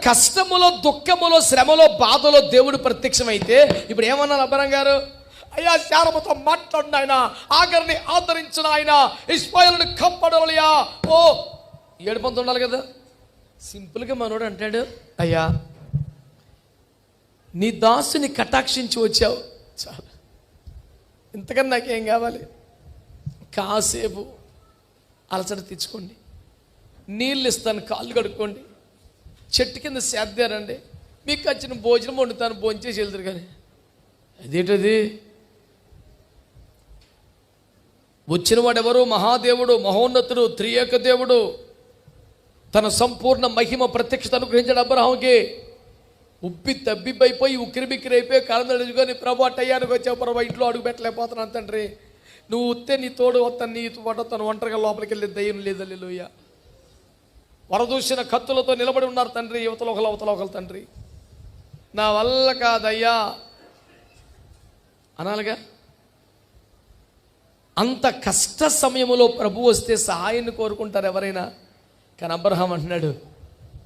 కష్టములో, దుఃఖములో, శ్రమలో, బాధలో దేవుడు ప్రత్యక్షమైతే ఇప్పుడు ఏమన్నారు అబ్రహాం గారు? అయ్యా శారముతో మాట్లాడిన ఆయన, ఆగర్ని ఆదరించిన ఆయన, ఇశ్మాయేలుని కాపాడాలయ్యా. ఓ ఏడుపంత ఉండాలి కదా. సింపుల్గా మనోడు అంటాడు, అయ్యా నీ దాసుని కటాక్షించి వచ్చావు చాలు, ఇంతకన్నా నాకేం కావాలి? కాసేపు అలసట తెచ్చుకోండి, నీళ్ళు ఇస్తాను, కాళ్ళు కడుక్కోండి, చెట్టు కింద సేద్దారండి, మీకు వచ్చిన భోజనం వండుతాను, భోంచేసి వెళ్తారు. కానీ అదేంటది? వచ్చిన వాడెవరు? మహాదేవుడు, మహోన్నతుడు, త్రియేక దేవుడు. తన సంపూర్ణ మహిమ ప్రత్యక్షత అనుగ్రహించాడు అబ్రహాంకి. ఉబ్బి తబ్బిబ్బైపోయి ఉక్కిరిబిక్కిరి అయిపోయి కాలం నడుచుకొని, ప్రభు టయానికి వచ్చావు ప్రభు, ఇంట్లో అడుగు పెట్టలేకపోతున్నాను తండ్రి, నువ్వు వస్తే నీ తోడు వస్తాను, నీ పాటు తను ఒంటరిగా లోపలికి వెళ్ళే దయ్యం లేదు. హల్లెలూయా. వరదూసిన కత్తులతో నిలబడి ఉన్నారు తండ్రి, యువతలో ఒకరు అవతల ఒకరు. తండ్రి నా వల్ల కాదయ్యా అనాలిగా. అంత కష్ట సమయంలో ప్రభు వస్తే సహాయాన్ని కోరుకుంటారు ఎవరైనా. కానీ అబ్రహాం అంటున్నాడు,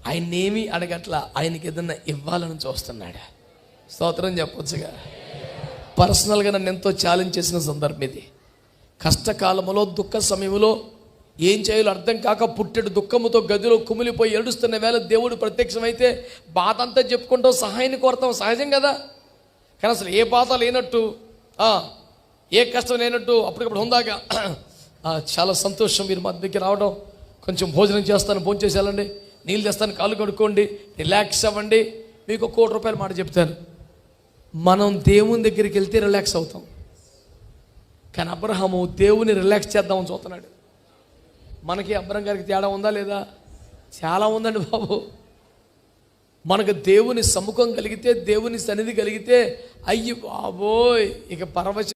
ఆయన్నేమీ అడగట్లా, ఆయనకి ఏదన్నా ఇవ్వాలని చూస్తున్నాడు. స్తోత్రం చెప్పొచ్చుగా. పర్సనల్గా నన్ను ఎంతో ఛాలెంజ్ చేసిన సందర్భం ఇది. కష్టకాలంలో, దుఃఖ సమయంలో ఏం చేయాలో అర్థం కాక పుట్టెడు దుఃఖముతో గదిలో కుమిలిపోయి ఏడుస్తున్న వేళ దేవుడు ప్రత్యక్షమైతే బాధ అంతా చెప్పుకుంటాం, సహాయాన్ని కోరతాం, సహజం కదా. కానీ అసలు ఏ బాధ లేనట్టు, ఏ కష్టం లేనట్టు అప్పటికప్పుడు ఉందాక చాలా సంతోషం మీరు మా దగ్గరికి రావడం, కొంచెం భోజనం చేస్తాను, భోజనం చేసి వెళ్ళండి, నీళ్ళు తెస్తాను, కాళ్ళు కడుక్కోండి, రిలాక్స్ అవ్వండి. మీకు ₹1,00,00,000 మాట చెప్తాను, మనం దేవుని దగ్గరికి వెళ్తే రిలాక్స్ అవుతాం. కానీ అబ్రహాము దేవుని రిలాక్స్ చేద్దామని చూస్తున్నాడు. మనకి అబ్రహాం గారికి తేడా ఉందా లేదా? చాలా ఉందండి బాబు. మనకు దేవుని సముఖం కలిగితే, దేవుని సన్నిధి కలిగితే, అయ్యి బాబోయ్ ఇక పరవశ